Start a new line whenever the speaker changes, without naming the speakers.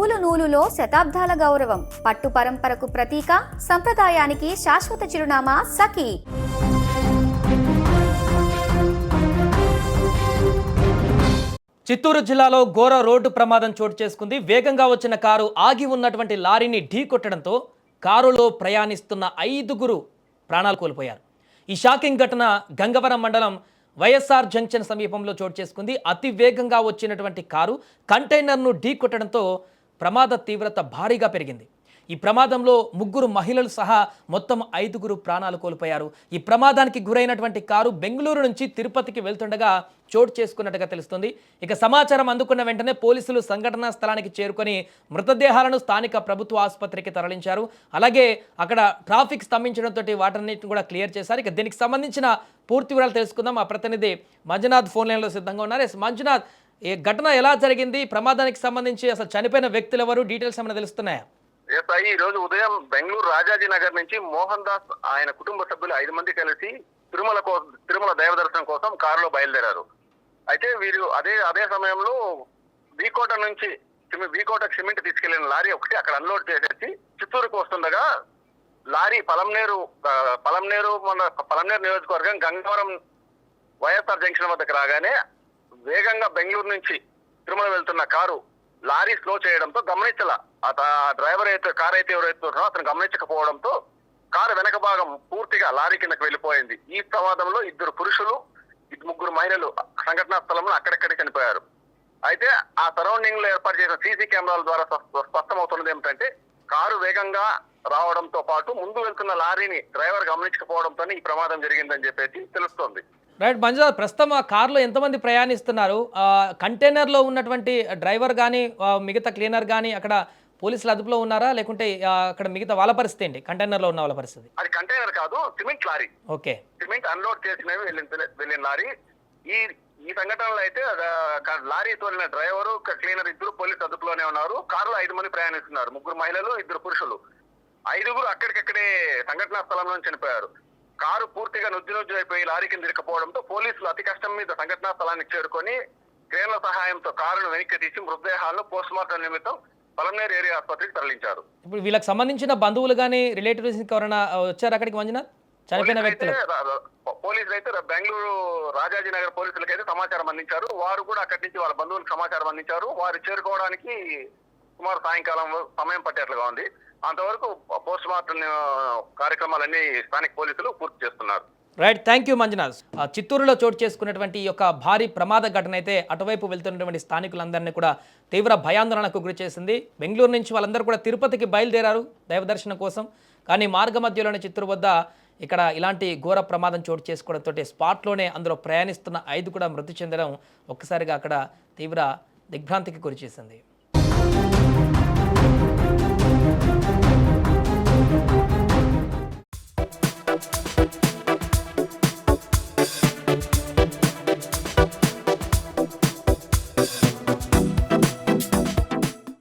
నూలు నూలులో శతాబ్దాల గౌరవం, పట్టు పరంపరకు ప్రతీక, సంప్రదాయానికి శాశ్వత చిరునామా సఖీ.
చిత్తూరు జిల్లాలో ఘోర రోడ్డు ప్రమాదం చోటు చేసుకుంది. వేగంగా వచ్చిన కారు ఆగి ఉన్నటువంటి లారీని ఢీకొట్టడంతో కారులో ప్రయాణిస్తున్న 5గురు ప్రాణాలు కోల్పోయారు. ఈ షాకింగ్ ఘటన గంగవరం మండలం వైఎస్ఆర్ జంక్షన్ సమీపంలో చోటు చేసుకుంది. అతి వేగంగా వచ్చినటువంటి కారు కంటైనర్ను ఢీకొట్టడంతో ప్రమాద తీవ్రత భారీగా పెరిగింది. ఈ ప్రమాదంలో 3 మహిళలు సహా మొత్తం 5గురు ప్రాణాలు కోల్పోయారు. ఈ ప్రమాదానికి గురైనటువంటి కారు బెంగళూరు నుంచి తిరుపతికి వెళ్తుండగా చోటు చేసుకున్నట్టుగా తెలుస్తుంది. ఇక సమాచారం అందుకున్న వెంటనే పోలీసులు సంఘటనా స్థలానికి చేరుకొని మృతదేహాలను స్థానిక ప్రభుత్వ ఆసుపత్రికి తరలించారు. అలాగే అక్కడ ట్రాఫిక్ స్తంభించడంతో వాటన్నిటిని కూడా క్లియర్ చేశారు. ఇక దీనికి సంబంధించిన పూర్తి వివరాలు తెలుసుకుందాం. మా ప్రతినిధి మంజునాథ్ ఫోన్ లైన్లో సిద్ధంగా ఉన్నారు. మంజునాథ్, ఈ ఘటన ఎలా జరిగింది? ప్రమాదానికి సంబంధించి అసలు చనిపోయిన వ్యక్తులు ఎవరు? డీటెయిల్స్ ఏమైనా తెలుస్తున్నాయా?
ఈ రోజు ఉదయం బెంగళూరు రాజాజీ నగర్ నుంచి మోహన్ దాస్ ఆయన కుటుంబ సభ్యులు 5 మంది కలిసి తిరుమల దైవ దర్శనం కోసం కారులో బయలుదేరారు. అయితే వీరు అదే సమయంలో వీకోట సిమెంట్ తీసుకెళ్లిన లారీ ఒకటి అక్కడ అన్లోడ్ చేసేసి చిత్తూరుకు వస్తుండగా లారీ పలంనేరు నియోజకవర్గం గంగవరం వైఎస్ఆర్ జంక్షన్ వద్దకు రాగానే వేగంగా బెంగళూరు నుంచి తిరుమల వెళ్తున్న కారు లారీ స్లో చేయడంతో గమనించాల డ్రైవర్ కార్ అయితే ఎవరైతే అతను గమనించకపోవడంతో కారు వెనక భాగం పూర్తిగా లారీ కిందకి వెళ్ళిపోయింది. ఈ ప్రమాదంలో 2 పురుషులు 3 మహిళలు సంఘటనా స్థలంలో అక్కడెక్కడే చనిపోయారు. అయితే ఆ సరౌండింగ్ లో ఏర్పాటు చేసిన సీసీ కెమెరాల ద్వారా స్పష్టమవుతున్నది ఏమిటంటే కారు వేగంగా రావడంతో పాటు ముందు వెళ్తున్న లారీని డ్రైవర్ గమనించకపోవడంతో ఈ ప్రమాదం జరిగిందని చెప్పేసి తెలుస్తోంది.
రైట్ మంజునాథ్, ప్రస్తుతం ఆ కారులో ఎంతమంది ప్రయాణిస్తున్నారు? కంటైనర్లో ఉన్నటువంటి డ్రైవర్ కానీ మిగతా క్లీనర్ కానీ అక్కడ పోలీసులు అదుపులో ఉన్నారా, లేకుంటే అక్కడ మిగతా వాళ్ళ పరిస్థితి ఏంటి? కంటైనర్లో ఉన్న వాళ్ళ పరిస్థితి?
అది కంటైనర్ కాదు, cement lorry.
Okay,
cement unload చేసినవి వెళ్ళిన లారీ. ఈ సంఘటనలో అయితే లారీ తోలిన డ్రైవరు క్లీనర్ 2 పోలీసు అదుపులోనే ఉన్నారు. కారులో 5 మంది ప్రయాణిస్తున్నారు. 3 మహిళలు 2 పురుషులు. 5గురు అక్కడికక్కడే సంఘటనా స్థలంలో చనిపోయారు. కారు పూర్తిగా నుజ్జు అయిపోయి లారీ కింద ఇరుక్కుపోవడంతో పోలీసులు అతి కష్టం మీద సంఘటనా స్థలానికి చేరుకొని క్రేన్ల సహాయంతో కారును వెనక్కి తీసి మృతదేహాలను పోస్ట్ మార్టం నిమిత్తం పలంనేరు ఏరియా ఆసుపత్రికి తరలించారు.
ఇప్పుడు వీళ్ళకి సంబంధించిన బంధువులు కానీ రిలేటివ్స్ ఎవరైనా వచ్చారు అక్కడికి మంజునాథ్? చనిపోయిన వ్యక్తులు
పోలీసులు అయితే బెంగళూరు రాజాజీ నగర్ పోలీసులకు అయితే సమాచారం అందించారు. వారు కూడా అక్కడి నుంచి వాళ్ళ బంధువులకు సమాచారం అందించారు. వారు చేరుకోవడానికి సుమారు సాయంకాలం సమయం పట్టేట్లుగా ఉంది. అంతవరకు పోస్ట్ మార్టం కార్యక్రమాలన్నీ స్థానిక పోలీసులు పూర్తి చేస్తున్నారు.
Right, thank you Manjunath. చిత్తూరులో చోటు చేసుకున్నటువంటి ఈ యొక్క భారీ ప్రమాద ఘటన అయితే అటువైపు వెళ్తున్నటువంటి స్థానికులందరినీ కూడా తీవ్ర భయాందోళనకు గురి చేసింది. బెంగళూరు నుంచి వాళ్ళందరూ కూడా తిరుపతికి బయలుదేరారు దైవ దర్శనం కోసం. కానీ మార్గ మధ్యలోని చిత్తూరు వద్ద ఇక్కడ ఇలాంటి ఘోర ప్రమాదం చోటు చేసుకోవడంతో స్పాట్లోనే అందులో ప్రయాణిస్తున్న 5 కూడా మృతి చెందడం ఒక్కసారిగా అక్కడ తీవ్ర దిగ్భ్రాంతికి గురి చేసింది.